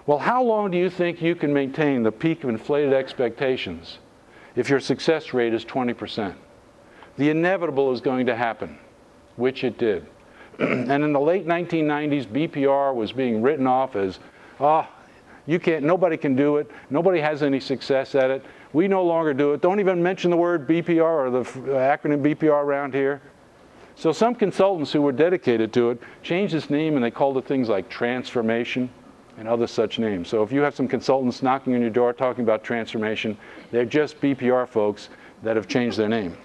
Well, how long do you think you can maintain the peak of inflated expectations if your success rate is 20%? The inevitable is going to happen, which it did. And in the late 1990s, BPR was being written off as, nobody can do it, nobody has any success at it, we no longer do it, don't even mention the word BPR or the acronym BPR around here. So some consultants who were dedicated to it changed its name and they called it things like transformation and other such names. So if you have some consultants knocking on your door talking about transformation, they're just BPR folks that have changed their name.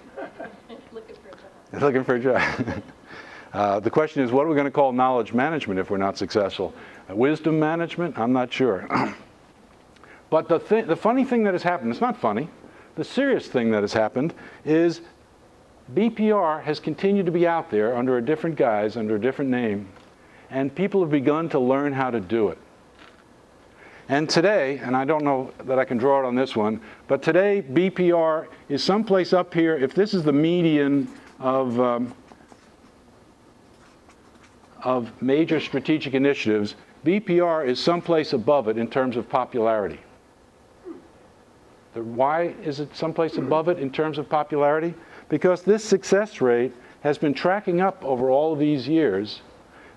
Looking for a job. They're looking for a job. The question is, what are we going to call knowledge management if we're not successful? Wisdom management? I'm not sure. But the funny thing that has happened, it's not funny, the serious thing that has happened is BPR has continued to be out there under a different guise, under a different name, and people have begun to learn how to do it. And today, and I don't know that I can draw it on this one, but today BPR is someplace up here. If this is the median of major strategic initiatives, BPR is someplace above it in terms of popularity. Why is it someplace above it in terms of popularity? Because this success rate has been tracking up over all of these years,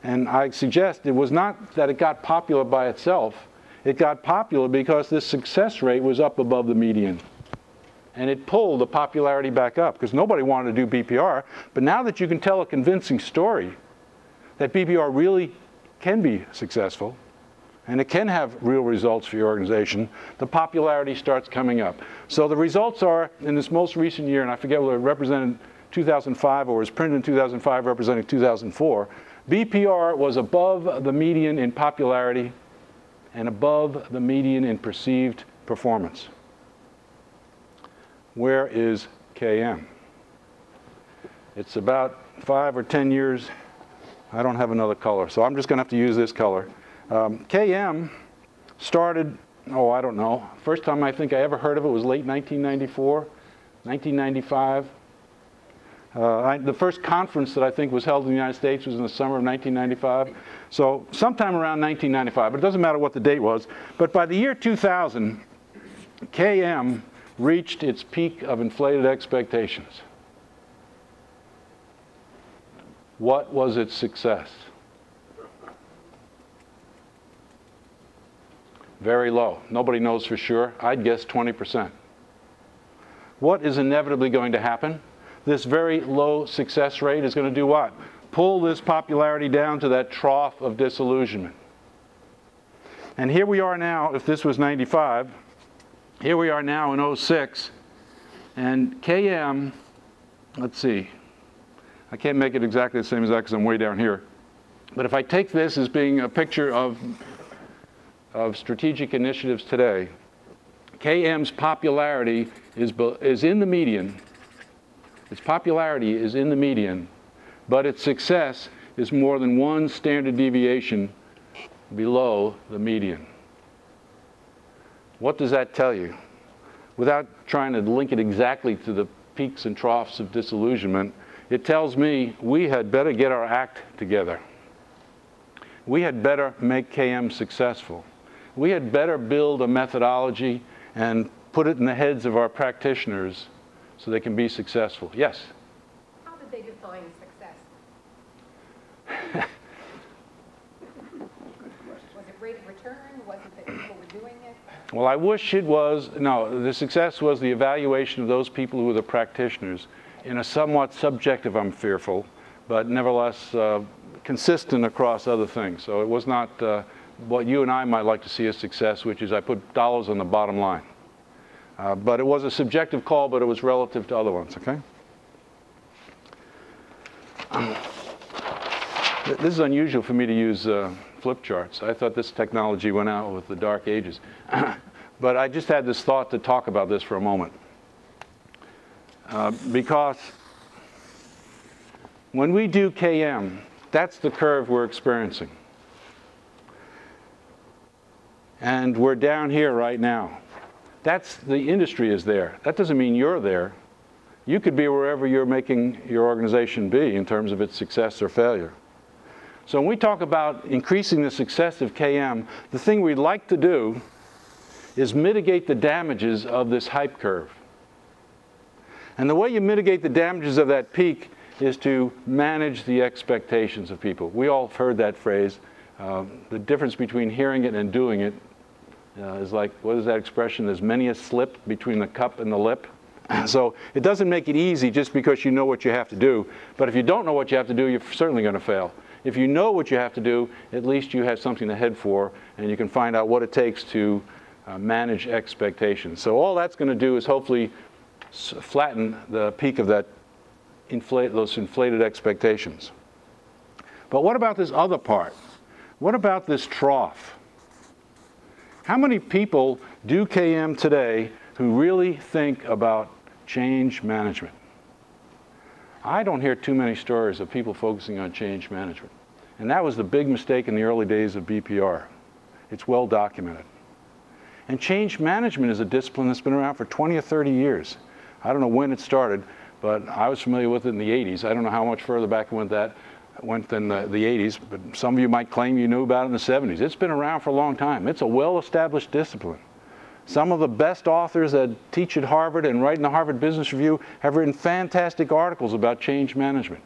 and I suggest it was not that it got popular by itself. It got popular because this success rate was up above the median. And it pulled the popularity back up because nobody wanted to do BPR. But now that you can tell a convincing story that BPR really can be successful and it can have real results for your organization, the popularity starts coming up. So the results are, in this most recent year, and I forget whether it represented 2005 or was printed in 2005 representing 2004, BPR was above the median in popularity and above the median in perceived performance. Where is KM? It's about 5 or 10 years. I don't have another color, so I'm just going to have to use this color. KM started, I don't know. First time I think I ever heard of it was late 1994, 1995. The first conference that I think was held in the United States was in the summer of 1995. So sometime around 1995, but it doesn't matter what the date was. But by the year 2000, KM reached its peak of inflated expectations. What was its success? Very low. Nobody knows for sure. I'd guess 20%. What is inevitably going to happen? This very low success rate is going to do what? Pull this popularity down to that trough of disillusionment. And here we are now, if this was 95, here we are now in 06, and KM, let's see, I can't make it exactly the same as that because I'm way down here. But if I take this as being a picture of strategic initiatives today, KM's popularity is in the median. Its popularity is in the median, but its success is more than one standard deviation below the median. What does that tell you? Without trying to link it exactly to the peaks and troughs of disillusionment, it tells me we had better get our act together. We had better make KM successful. We had better build a methodology and put it in the heads of our practitioners so they can be successful. Yes? How did they define success? Was it rate of return? Was it that people were doing it? Well, I wish it was. No, the success was the evaluation of those people who were the practitioners in a somewhat subjective, I'm fearful, but nevertheless consistent across other things. So it was not what you and I might like to see as success, which is I put dollars on the bottom line. But it was a subjective call, but it was relative to other ones, okay? This is unusual for me to use flip charts. I thought this technology went out with the dark ages. But I just had this thought to talk about this for a moment. Because when we do KM, that's the curve we're experiencing. And we're down here right now. That's the industry is there. That doesn't mean you're there. You could be wherever you're making your organization be in terms of its success or failure. So when we talk about increasing the success of KM, the thing we'd like to do is mitigate the damages of this hype curve. And the way you mitigate the damages of that peak is to manage the expectations of people. We all have heard that phrase. The difference between hearing it and doing it is like, what is that expression? There's many a slip between the cup and the lip. So it doesn't make it easy just because you know what you have to do. But if you don't know what you have to do, you're certainly going to fail. If you know what you have to do, at least you have something to head for, and you can find out what it takes to manage expectations. So all that's going to do is hopefully flatten the peak of that those inflated expectations. But what about this other part? What about this trough? How many people do KM today who really think about change management? I don't hear too many stories of people focusing on change management. And that was the big mistake in the early days of BPR. It's well documented. And change management is a discipline that's been around for 20 or 30 years. I don't know when it started, but I was familiar with it in the 80s. I don't know how much further back it went than the 80s, but some of you might claim you knew about it in the 70s. It's been around for a long time. It's a well-established discipline. Some of the best authors that teach at Harvard and write in the Harvard Business Review have written fantastic articles about change management.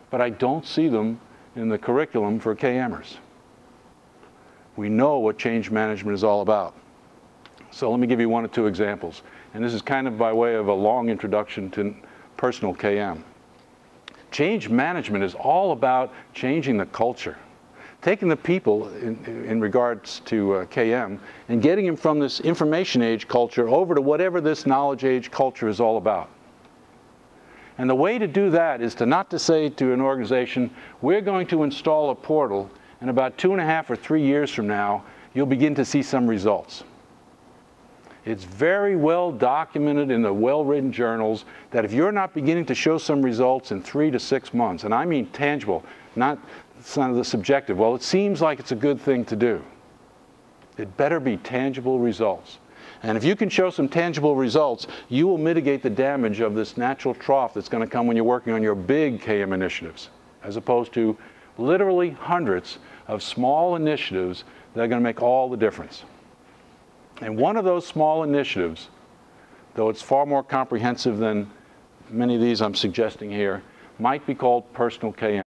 But I don't see them in the curriculum for KMers. We know what change management is all about. So let me give you one or two examples. And this is kind of by way of a long introduction to personal KM. Change management is all about changing the culture. Taking the people in regards to KM and getting them from this information age culture over to whatever this knowledge age culture is all about. And the way to do that is to not to say to an organization, we're going to install a portal, and about 2.5 or 3 years from now, you'll begin to see some results. It's very well documented in the well-written journals that if you're not beginning to show some results in 3 to 6 months, and I mean tangible, not some of the subjective, well, it seems like it's a good thing to do. It better be tangible results. And if you can show some tangible results, you will mitigate the damage of this natural trough that's going to come when you're working on your big KM initiatives, as opposed to literally hundreds of small initiatives that are going to make all the difference. And one of those small initiatives, though it's far more comprehensive than many of these I'm suggesting here, might be called personal KM.